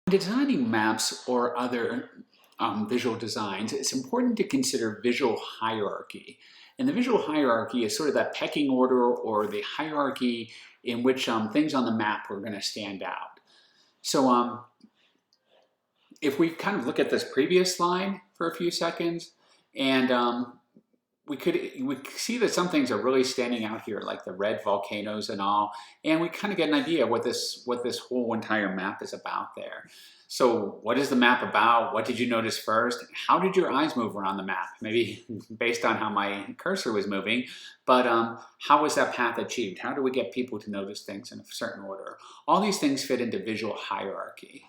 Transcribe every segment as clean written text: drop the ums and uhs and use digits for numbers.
Designing maps or other visual designs, it's important to consider visual hierarchy. And the visual hierarchy is sort of that pecking order or the hierarchy in which things on the map are going to stand out. So if we kind of look at this previous slide for a few seconds, and we see that some things are really standing out here, like the red volcanoes and all, and we kind of get an idea of what this whole entire map is about there. So what is the map about? What did you notice first? How did your eyes move around the map? Maybe based on how my cursor was moving, but how was that path achieved? How do we get people to notice things in a certain order? All these things fit into visual hierarchy.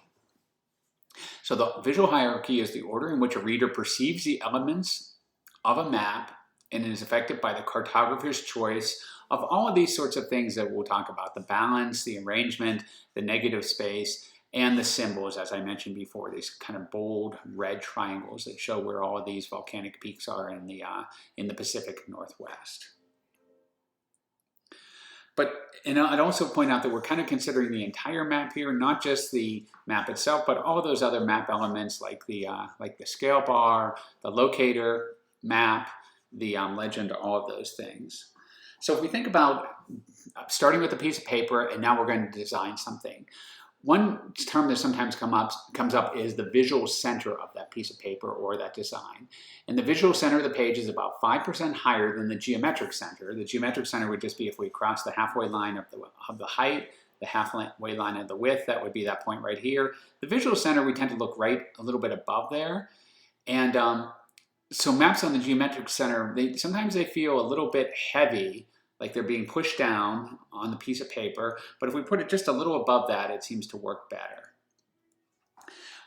So the visual hierarchy is the order in which a reader perceives the elements of a map and is affected by the cartographer's choice of all of these sorts of things that we'll talk about: the balance, the arrangement, the negative space, and the symbols, as I mentioned before, these kind of bold red triangles that show where all of these volcanic peaks are in the Pacific Northwest. And I'd also point out that we're kind of considering the entire map here, not just the map itself, but all those other map elements like the scale bar, the locator, map, the legend, all of those things. So if we think about starting with a piece of paper and now we're going to design something, one term that sometimes comes up is the visual center of that piece of paper or that design. And the visual center of the page is about 5% higher than the geometric center. The geometric center would just be if we cross the halfway line of the height, the halfway line of the width, that would be that point right here. The visual center, we tend to look right a little bit above there. And so maps on the geometric center, sometimes they feel a little bit heavy, like they're being pushed down on the piece of paper, but if we put it just a little above that, it seems to work better.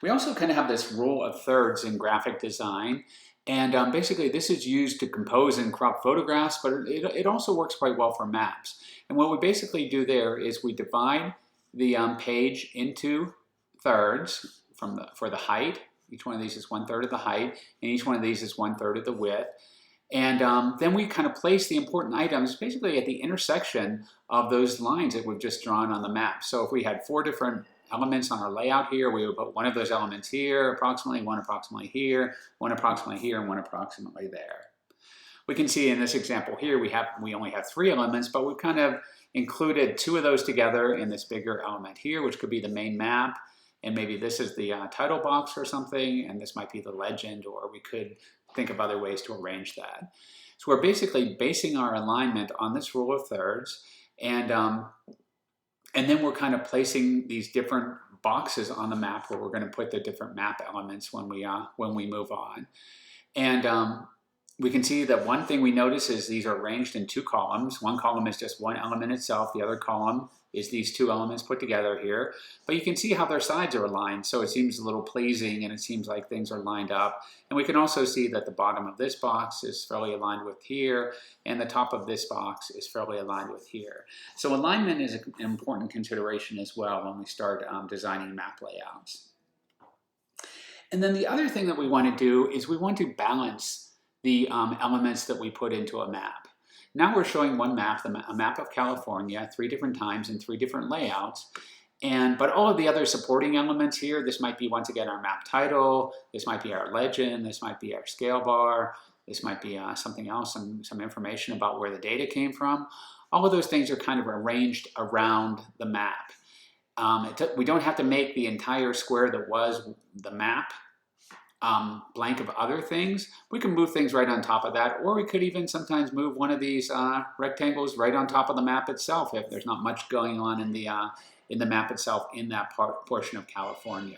We also kind of have this rule of thirds in graphic design, and basically this is used to compose and crop photographs, but it also works quite well for maps. And what we basically do there is we divide the page into thirds for the height. Each one of these is 1/3 of the height, and each one of these is 1/3 of the width. And then we kind of place the important items basically at the intersection of those lines that we've just drawn on the map. So if we had 4 different elements on our layout here, we would put one of those elements here approximately, one approximately here, one approximately here, and one approximately there. We can see in this example here we only have 3 elements, but we've kind of included 2 of those together in this bigger element here, which could be the main map. And maybe this is the title box or something, and this might be the legend, or we could think of other ways to arrange that. So we're basically basing our alignment on this rule of thirds, and then we're kind of placing these different boxes on the map where we're going to put the different map elements when we move on. And we can see that one thing we notice is these are arranged in 2 columns. One column is just one element itself. The other column is these 2 elements put together here. But you can see how their sides are aligned, so it seems a little pleasing and it seems like things are lined up. And we can also see that the bottom of this box is fairly aligned with here, and the top of this box is fairly aligned with here. So alignment is an important consideration as well when we start designing map layouts. And then the other thing that we want to do is we want to balance the elements that we put into a map. Now we're showing one map, a map of California, 3 different times in 3 different layouts. But all of the other supporting elements here, this might be once again our map title, this might be our legend, this might be our scale bar, this might be something else, some information about where the data came from. All of those things are kind of arranged around the map. We don't have to make the entire square that was the map blank of other things. We can move things right on top of that, or we could even sometimes move one of these rectangles right on top of the map itself if there's not much going on in the map itself in that portion of California.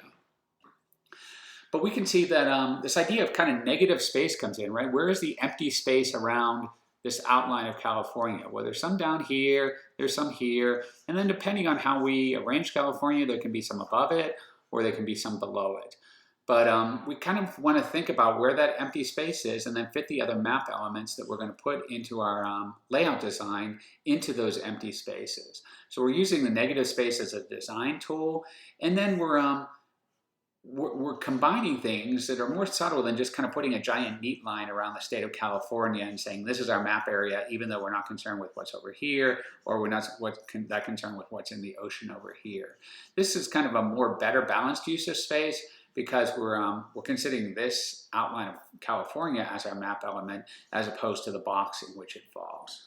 But we can see that this idea of kind of negative space comes in, right? Where is the empty space around this outline of California? Well, there's some down here, there's some here, and then depending on how we arrange California, there can be some above it, or there can be some below it. But we kind of want to think about where that empty space is and then fit the other map elements that we're going to put into our layout design into those empty spaces. So we're using the negative space as a design tool, and then we're we're combining things that are more subtle than just kind of putting a giant neat line around the state of California and saying this is our map area, even though we're not concerned with what's over here, or we're not that concerned with what's in the ocean over here. This is kind of a more better balanced use of space because we're considering this outline of California as our map element as opposed to the box in which it falls.